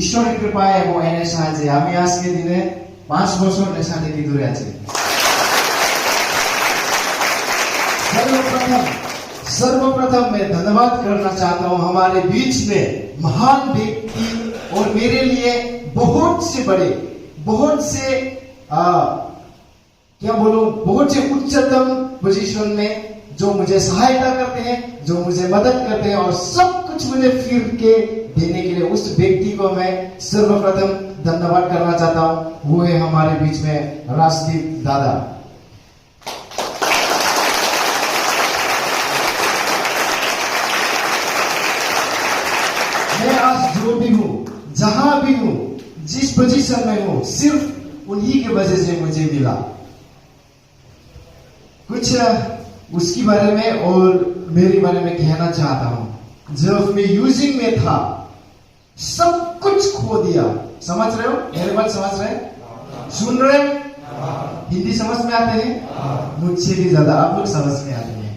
ঈশ্বরের কৃপায় এবং আইনের সাহায্যে আমি আজকে দিনে 5 বছর নেশা থেকে দূরে আছি। सर्वप्रथम मैं धन्यवाद करना चाहता हूं हमारे बीच में महान व्यक्ति और मेरे लिए बहुत से बड़े, बहुत से क्या बोलूं, बहुत से उच्चतम पोजीशन में जो मुझे सहायता करते हैं, जो मुझे मदद करते हैं और सब कुछ मुझे फिर के देने के लिए उस व्यक्ति को मैं सर्वप्रथम धन्यवाद करना चाहता हूं। वो है हमारे बीच में राजदीप दादा। मैं आज जो भी हूं, जहां भी हूं, जिस पोजीशन में हूं, सिर्फ उन्हीं की वजह से मुझे मिला। कुछ उसके बारे में और मेरे बारे में कहना चाहता हूं। जब मैं यूजिंग में था, सब कुछ खो दिया। समझ रहे हो? मेरे बात समझ रहे? सुन रहे? हिंदी समझ में आते हैं? मुझसे भी ज्यादा आप लोग समझ में आते हैं,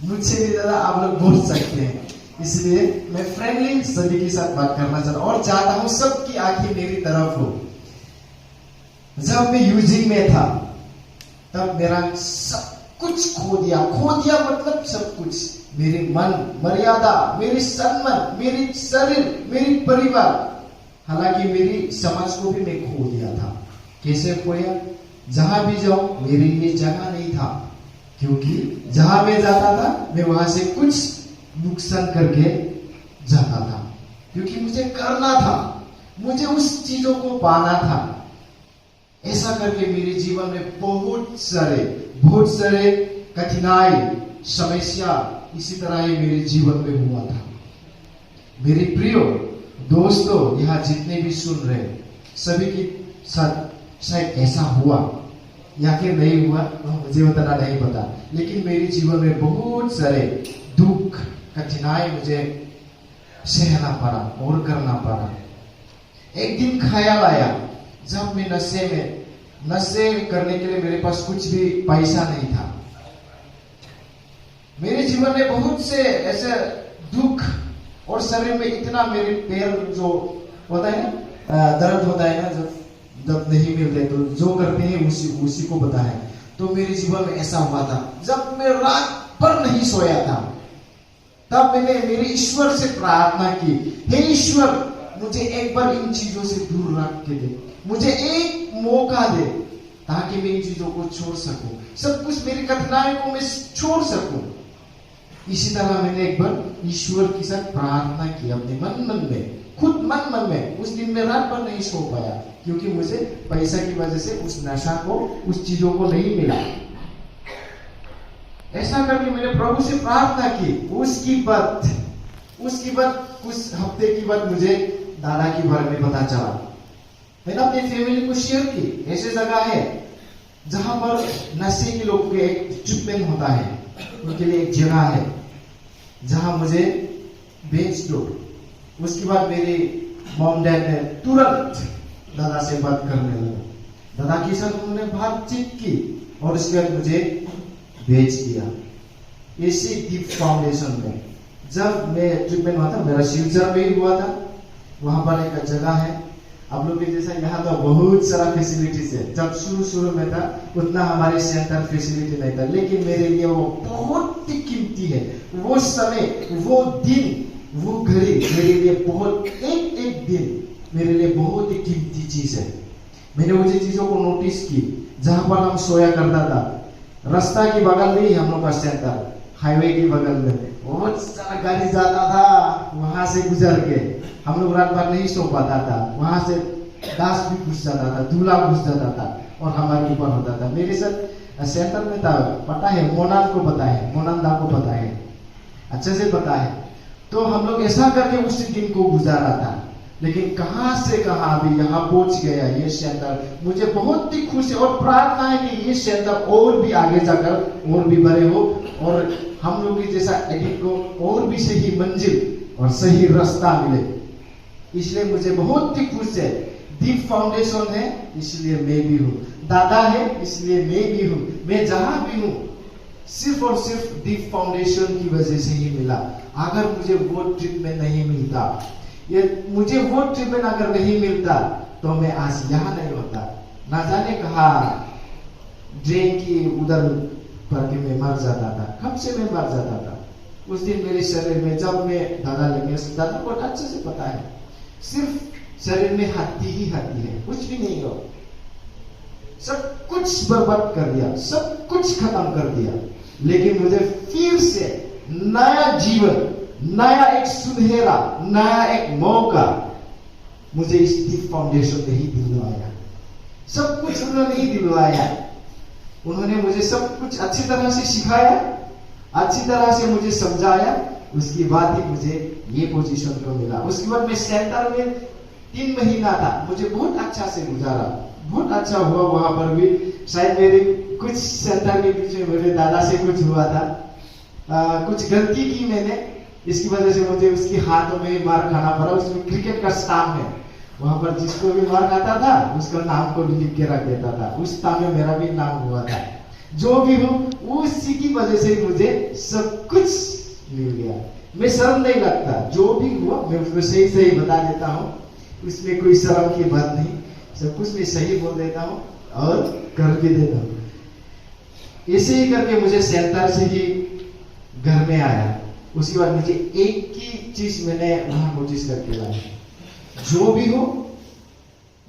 मुझसे भी ज्यादा आप लोग बोल सकते हैं। इसलिए मैं फ्रेंडली सभी के साथ बात करना चाहता हूं और चाहता हूं सबकी आंखें मेरी तरफ हो। जब मैं यूजिंग में था, तब मेरा सब कुछ खो दिया। खो दिया मतलब सब कुछ, मेरी मन मर्यादा, मेरी सम्मान, मेरी शरीर, मेरी परिवार, हालांकि मेरी समाज को भी मैं खो दिया था। कैसे खोया? जहां भी जाऊं मेरे लिए जगह नहीं था, क्योंकि जहां मैं जाता था मैं वहां से कुछ नुकसान करके जाता था, क्योंकि मुझे करना था, मुझे उस चीजों को पाना था। ऐसा करके मेरे जीवन में बहुत सारे कठिनाई, समस्या इसी तरह ही मेरे जीवन में हुआ था। मेरे प्रिय दोस्तों, यहाँ जितने भी सुन रहे सभी के साथ शायद ऐसा हुआ या फिर नहीं हुआ, मुझे उतना नहीं पता, लेकिन मेरे जीवन में बहुत सारे दुख, कठिनाई मुझे सहना पड़ा और करना पड़ा। एक दिन ख्याल आया, जब मैं नशे करने के लिए मेरे पास कुछ भी पैसा नहीं था। मेरे जीवन में बहुत से ऐसे दुख और शरीर में इतना, मेरे पैर जो होता है ना, दर्द होता है ना, जब नहीं मिलते तो जो करते हैं उसी को पता है। तो मेरे जीवन में ऐसा हुआ था, जब मैं रात भर नहीं सोया था, तब मैंने मेरे ईश्वर से प्रार्थना की, हे ईश्वर, मुझे एक बार इन चीजों से दूर रख के दे, मुझे एक मौका दे ताकि मैं इन चीजों को छोड़ सकूं, सब कुछ मेरी कठिनाई को मैं छोड़ सकूं। इसी तरह मैंने एक बार ईश्वर के साथ प्रार्थना की, अपने मन में, खुद मन में। उस दिन मैं रात भर नहीं सो पाया, क्योंकि मुझे पैसा की वजह से उस नशा को, उस चीजों को नहीं मिला। ऐसा करके मैंने प्रभु से प्रार्थना की। उसकी बात कुछ हफ्ते की बाद मुझे दादा के बारे में पता चला। मैंने अपनी फैमिली को शेयर की, ऐसी जगह है जहां पर नशे के लोग के एक ट्रीटमेंट होता है, उनके लिए एक जगह है जहां मुझे भेज दो। उसके बाद मेरी मॉम डैड ने तुरंत दादा से बात करने लगा। दादा के साथ उन्होंने बातचीत की और उसके बाद मुझे भेज दिया इसी दीप फाउंडेशन में। जब मैं ट्रीटमेंट हुआ था, मेरा शिवचर में ही हुआ था। वहां पर एक जगह है, आप लोग के जैसा यहाँ तो बहुत सारा फैसिलिटीज है। जब शुरू में था उतना हमारे सेंटर फैसिलिटी नहीं था, लेकिन मेरे लिए वो बहुत ही कीमती है। वो समय, वो दिन, वो घड़ी मेरे लिए बहुत, एक दिन मेरे लिए बहुत ही कीमती चीज है। मैंने वो चीजों को नोटिस की। जहां पर हम सोया करता था, रास्ता के बगल में ही हम लोग का सेंटर, हाईवे के बगल में बहुत सारा गाड़ी जाता था। वहां से गुजर के हम लोग रात भर नहीं सो पाता था। वहां से दास भी घुस जाता था, दूल्हा घुस जाता था और हमारे ऊपर होता था। मेरे साथ सेंटर में था, पता है, मोनान को पता है, मोनंदा को पता है, अच्छे से पता है। तो हम लोग ऐसा करके उस दिन को गुजारा था। लेकिन कहां से कहां अभी यहाँ पहुंच गया ये सेंटर। मुझे बहुत ही खुशी और प्रार्थना है कि ये सेंटर और भी आगे जाकर और भी बड़े हो और हम लोग की जैसा एडिट को और भी सही मंजिल और सही रास्ता मिले। इसलिए मुझे बहुत ही खुश है। दीप फाउंडेशन है इसलिए मैं भी हूँ, दादा है इसलिए मैं भी हूँ। मैं जहां भी हूँ सिर्फ और सिर्फ दीप फाउंडेशन की वजह से ही मिला। अगर मुझे वो ट्रीटमेंट नहीं मिलता, ये मुझे वो ट्रीटमेंट अगर नहीं मिलता तो मैं आज यहाँ नहीं होता, ना जाने कहा ड्रेन की उधर पर के मैं मर जाता था, कब से मैं मर जाता था। उस दिन मेरे शरीर में जब मैं दादा लगे, दादा को अच्छे से पता है, सिर्फ शरीर में हड्डी ही हड्डी है, कुछ भी नहीं हो, सब कुछ बर्बाद कर दिया, सब कुछ खत्म कर दिया। लेकिन मुझे फिर से नया जीवन, नया एक सुनहरा, नया एक मौका मुझे इस डीप फाउंडेशन ने ही दिलवाया। सब कुछ उन्होंने ही दिलवाया। उन्होंने मुझे सब कुछ अच्छी तरह से सिखाया, अच्छी तरह से मुझे समझाया। उसके बाद ही मुझे ये पोजीशन को मिला। उसके बाद मैं सेंटर में 3 महीना था, मुझे बहुत अच्छा से गुजारा, बहुत अच्छा हुआ। वहां पर भी शायद मेरे कुछ सेंटर के बीच में मेरे दादा से कुछ हुआ था, कुछ गलती की मैंने, इसकी वजह से मुझे उसके हाथों में मार खाना पड़ा। उसमें क्रिकेट का स्टाम्प है, वहां पर जिसको भी मार खाता था उसका नाम को लिख के रख देता था। उस स्टाम्प में मेरा भी नाम हुआ था। जो भी हो, उसी की वजह से मुझे सब कुछ मिल गया। मैं शर्म नहीं लगता, जो भी हुआ मैं उसको सही सही बता देता हूँ, उसमें कोई शर्म की बात नहीं, सब कुछ मैं सही बोल देता हूँ और कर भी देता हूँ। ऐसे ही करके मुझे सेंटर से ही घर में आया। उसके बाद मुझे एक ही चीज मैंने वहां नोटिस करके लाया, जो भी हो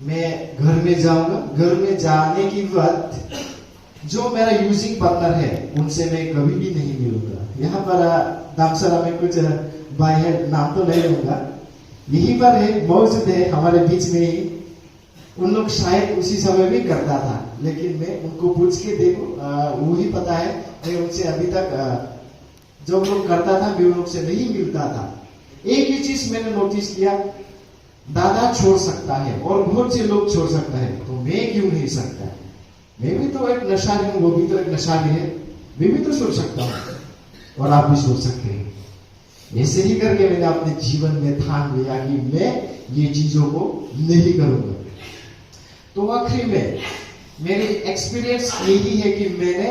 मैं घर में जाऊंगा। घर में जाने के बाद जो मेरा यूजिंग पार्टनर है उनसे मैं कभी भी नहीं मिलूंगा। यहाँ पर दामसरा में कुछ भाई है, नाम तो नहीं लूंगा, यहीं पर है, मौजूद है हमारे बीच में ही। उन लोग शायद उसी समय भी करता था, लेकिन मैं उनको पूछ के देखो, वो ही पता है। मैं उनसे अभी तक जो लोग करता था मैं उन लोग से नहीं मिलता था। एक ही चीज मैंने नोटिस किया, दादा छोड़ सकता है और बहुत से लोग छोड़ सकता है, तो मैं क्यों नहीं सकता? मैं भी तो एक नशाली हूँ, वो भी तो एक नशाली है, मैं भी तो छोड़ सकता हूँ और आप भी छोड़ सकते हैं। ऐसे ही करके मैंने अपने जीवन में ठान लिया कि मैं ये चीजों को नहीं करूंगा। तो आखिरी में मेरी एक्सपीरियंस यही है कि मैंने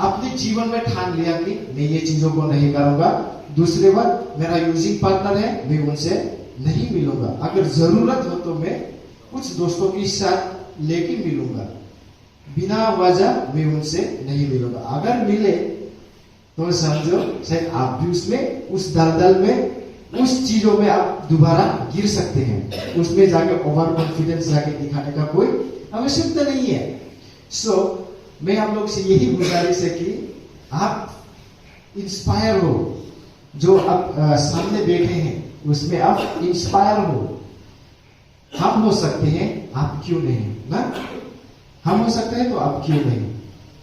अपने जीवन में ठान लिया कि मैं ये चीजों को नहीं करूंगा। दूसरे बात, मेरा यूजिंग पार्टनर है, मैं उनसे नहीं मिलूंगा। अगर जरूरत हो तो मैं कुछ दोस्तों के साथ लेके मिलूंगा, बिना वजह मैं उनसे नहीं मिलूंगा। अगर मिले तो समझो शायद आप भी उसमें, उस दलदल में, उस चीजों में आप दोबारा गिर सकते हैं। उसमें जाके ओवर कॉन्फिडेंस जाके दिखाने का कोई आवश्यकता नहीं है। सो मैं आप लोग से यही गुजारिश है कि आप इंस्पायर हो, जो आप सामने बैठे हैं उसमें आप इंस्पायर हो। हम हो सकते हैं, आप क्यों नहीं ना? हम हो सकते हैं तो आप क्यों नहीं?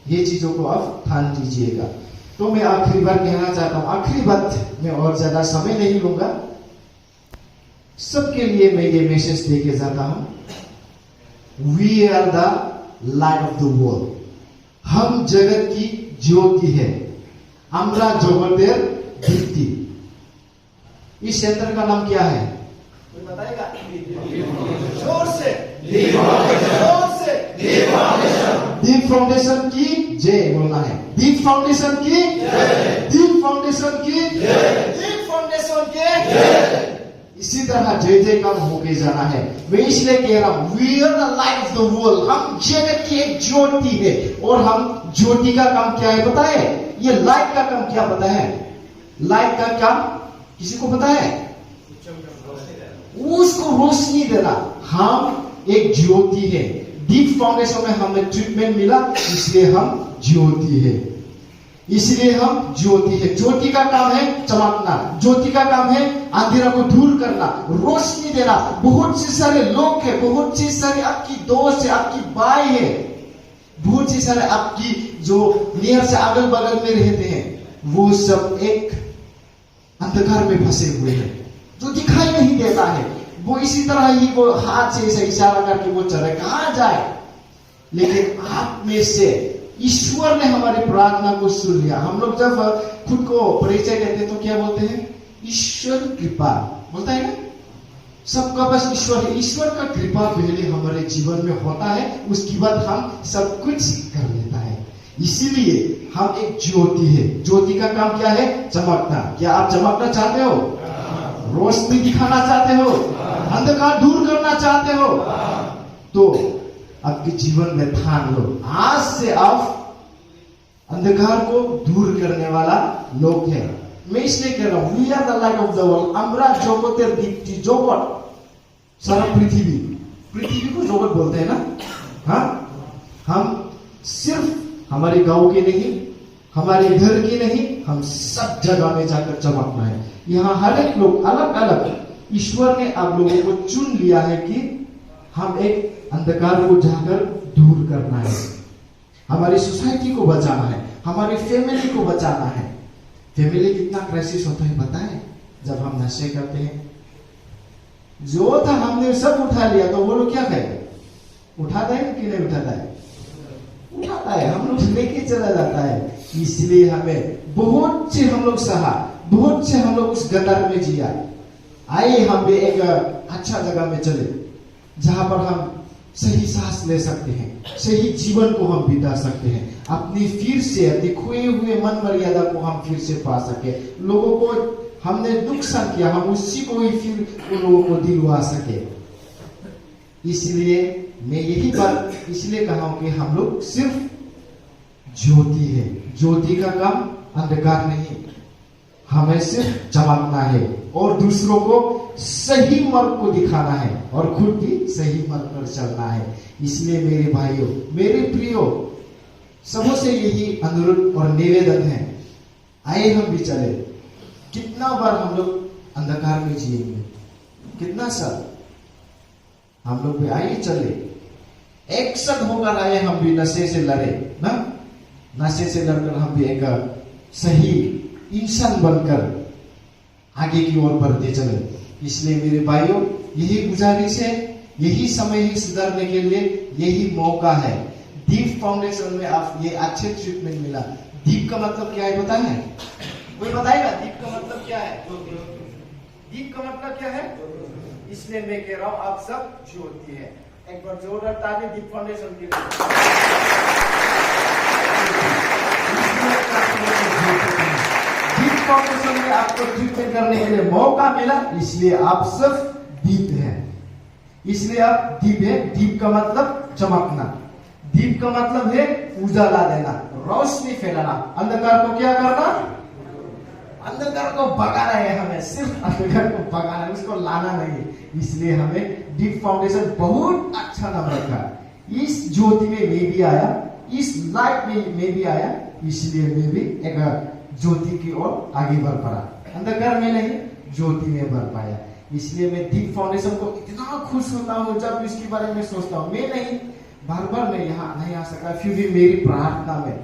ये चीजों को आप ठान लीजिएगा। तो मैं आखिरी बार कहना चाहता हूं, आखिरी बात, मैं और ज्यादा समय नहीं लूंगा। सबके लिए मैं ये मैसेज देके जाता हूं, we are the light of the world. हम जगत की ज्योति है, আমরা জগতের दीप्ति। इस सेंटर का नाम क्या है? कोई बताएगा? जोर से, जोर से, दीप फाउंडेशन की जय बोलना है। दीप फाउंडेशन की जय, दीप फाउंडेशन की जय, दीप फाउंडेशन की जय। इसी तरह जय जय काम होके जाना है। मैं इसलिए कह रहा हूं, we are the light of the world. हम जगत की एक ज्योति है और हम ज्योति का काम क्या है पता है? ये लाइट का काम क्या पता है? लाइट का काम किसी को पता है? उसको रोशनी देना। हम एक ज्योति है। डीप फाउंडेशन में हमें ट्रीटमेंट मिला, इसलिए हम ज्योति है, इसलिए हम ज्योति है। ज्योति का काम है चमकना, ज्योति का काम है अंधेरा को दूर करना, रोशनी देना। बहुत से सारे लोग हैं, बहुत से सारे आपकी दोस्त है, आपकी भाई है, बहुत से सारे आपकी जो नियर से अगल बगल में रहते हैं, वो सब एक अंधकार में फंसे हुए हैं, जो दिखाई नहीं देता है। वो इसी तरह ही वो हाथ से ऐसा इशारा करके वो चले कहां जाए। लेकिन आप में से ईश्वर ने हमारी प्रार्थना को सुन लिया। हम लोग जब खुद को परिचय देते हैं तो क्या बोलते हैं? ईश्वर कृपा बोलता है ना, सबका बस ईश्वर है। ईश्वर का कृपा पहले हमारे जीवन में होता है, उसके बाद हम सब कुछ कर लेता है। इसीलिए हम एक ज्योति है। ज्योति का काम क्या है? चमकना। क्या आप चमकना चाहते हो? रोशनी दिखाना चाहते हो, अंधकार दूर करना चाहते हो, तो आपके जीवन में ठान लो, आज से आप अंधकार को दूर करने वाला लोग है। मैं इसलिए कह रहा हूं, we are the light of the world. আমরা জগতের দীপ্তি, জগৎ सारा पृथ्वी को जगत बोलते हैं ना। हाँ, हम सिर्फ हमारे गांव के नहीं, हमारे घर की नहीं, हम सब जगह में जाकर चमकना है। यहाँ हर एक लोग अलग अलग, ईश्वर ने आप लोगों को चुन लिया है कि हम एक अंधकार को जाकर दूर करना है, हमारी सोसाइटी को बचाना है, हमारी फैमिली को बचाना है। फैमिली कितना क्राइसिस होता है पता है? जब हम नशे करते हैं, जो था हमने सब उठा लिया, तो वो लोग क्या कहेंगे? उठाता है कि नहीं उठाता है? उठाता है, हम लोग लेके चला जाता है। इसलिए हमें बहुत से हम लोग सहा, बहुत से हम लोग उस गटर में जिया। आइए हम भी एक अच्छा जगह में चले, जहां पर हम सही सांस ले सकते हैं, सही जीवन को हम बिता सकते हैं, अपनी फिर से अपने खोए हुए मन मर्यादा को हम फिर से पा सके। लोगों को हमने नुकसान किया, हम उसी को ही फिर उन लोगों को दिलवा सके। इसलिए मैं यही बात इसलिए कहा हूं कि हम लोग सिर्फ ज्योति है, ज्योति का काम अंधकार नहीं, हमें सिर्फ चमकना है और दूसरों को सही मार्ग को दिखाना है और खुद भी सही मार्ग पर चलना है। इसलिए मेरे भाइयों, मेरे प्रियो, सबों से यही अनुरोध और निवेदन है, आइए हम भी चले। कितना बार हम लोग अंधकार में जिएंगे? कितना साल? हम लोग भी आइए चले, एक साथ होकर आए हम भी नशे से लड़े ना, नशे से लड़कर हम भी एक सही इंसान बनकर आगे की ओर बढ़ते चले। इसलिए मेरे भाइयों, यही गुजारिश है, यही समय है सुधारने के लिए, यही मौका है। दीप फाउंडेशन में आप ये अच्छे ट्रीटमेंट मिला। दीप का मतलब क्या है पता है? कोई बताएगा दीप का मतलब क्या है? दीप का मतलब क्या है? इसलिए मैं कह रहा हूं आप सब ज्योति है। एक बार जोरदार ताली दीप फाउंडेशन के लिए। दीप फाउंडेशन में आपको ट्रीटमेंट करने के लिए मौका मिला, इसलिए आप सिर्फ दीप हैं, इसलिए आप दीप है। दीप का मतलब चमकना, दीप का मतलब है उजाला देना, रोशनी फैलाना। अंधकार को क्या करना? अंधकार को भगाना है, हमें सिर्फ अंधकार को भगाना है, उसको लाना नहीं। इसलिए हमें दीप फाउंडेशन बहुत अच्छा नाम रखा। इस ज्योति में मैं भी आया, इस लाइट में मैं भी आया, इसलिए मैं भी एक ज्योति की ओर आगे बढ़ पड़ा। अंधकार में नहीं, ज्योति में बढ़ पाया। इसलिए मैं दीप फाउंडेशन को इतना खुश होता हूँ जब इसके बारे में सोचता हूँ। मैं नहीं, बार बार मैं यहाँ नहीं आ सका, फिर भी मेरी प्रार्थना में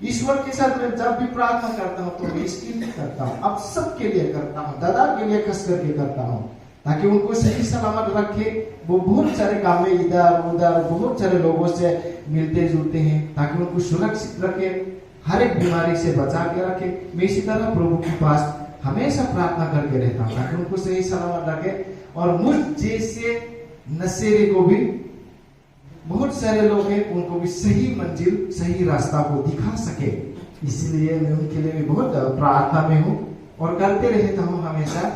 ईश्वर के साथ मैं जब भी प्रार्थना करता हूँ तो मैं इसके लिए करता हूँ, अब सबके लिए करता हूँ, दादा के लिए खास करके करता हूँ, ताकि उनको सही सलामत रखे। वो बहुत सारे काम में इधर उधर बहुत सारे लोगों से मिलते जुलते हैं, ताकि उनको सुरक्षित रखे, हर एक बीमारी से बचा के रखे। मैं इसी तरह प्रभु के पास हमेशा प्रार्थना करके रहता हूँ, ताकि उनको सही सलामत रखे और मुझ जैसे नशेरे को भी बहुत सारे लोग हैं, उनको भी सही मंजिल, सही रास्ता को दिखा सके। इसलिए मैं उनके लिए भी बहुत प्रार्थना में हूँ और करते रहता हूँ हमेशा।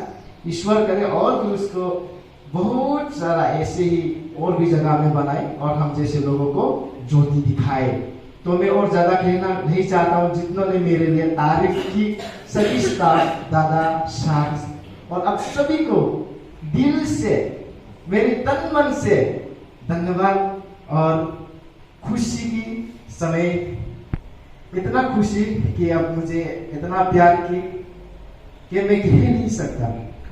ईश्वर करे और भी उसको बहुत सारा ऐसे ही और भी जगह में बनाए और हम जैसे लोगों को ज्योति दिखाए। तो मैं और ज्यादा कहना नहीं चाहता हूँ। जितनों ने मेरे लिए तारीफ की, सभी स्टाफ, दादा, साथ और अब सभी को दिल से, मेरे तन मन से धन्यवाद। और खुशी की समय, इतना खुशी कि अब मुझे इतना प्यार की कि मैं कह नहीं सकता।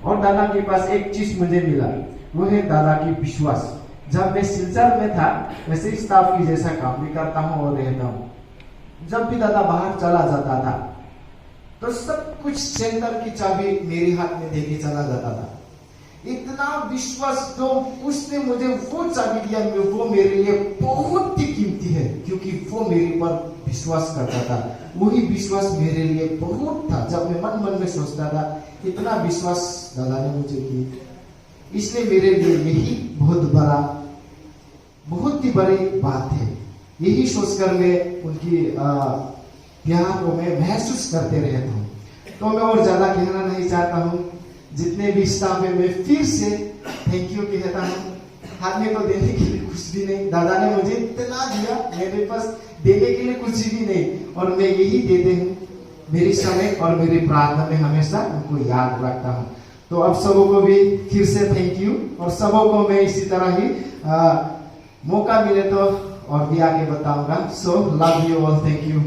और दादा के पास एक चीज मुझे मिला, वो है दादा की विश्वास। जब मैं सिलचर में था वैसे ही स्टाफ की जैसा काम भी करता हूँ और रहता हूँ। जब भी दादा बाहर चला जाता था तो सब कुछ सेंटर की चाबी मेरे हाथ में देके चला जाता था। इतना विश्वास तो उसने मुझे वो चाबी दिया, वो मेरे लिए बहुत ही कीमती है, क्योंकि वो मेरे पर विश्वास करता था। वही विश्वास मेरे लिए बहुत था। जब मैं मन मन में सोचता था, इतना विश्वास दादा ने मुझे की, इसलिए मेरे लिए यही बहुत ही बड़ी बात है। यही सोचकर मैं उनकी प्यार को मैं महसूस करते रहता हूँ। तो मैं और ज्यादा कहना नहीं चाहता हूँ। जितने भी स्टाफ है मैं फिर से थैंक यू कहता हूँ। हाथ में तो देने के लिए कुछ भी नहीं, दादा ने मुझे इतना दिया, मेरे पास देने के लिए कुछ भी नहीं, और मैं यही देते हूँ मेरी समय और मेरी प्रार्थना में हमेशा उनको याद रखता हूँ। तो अब सबों को भी फिर से थैंक यू, और सबों को मैं इसी तरह ही मौका मिले तो और भी आगे बताऊंगा। So love you all, thank you.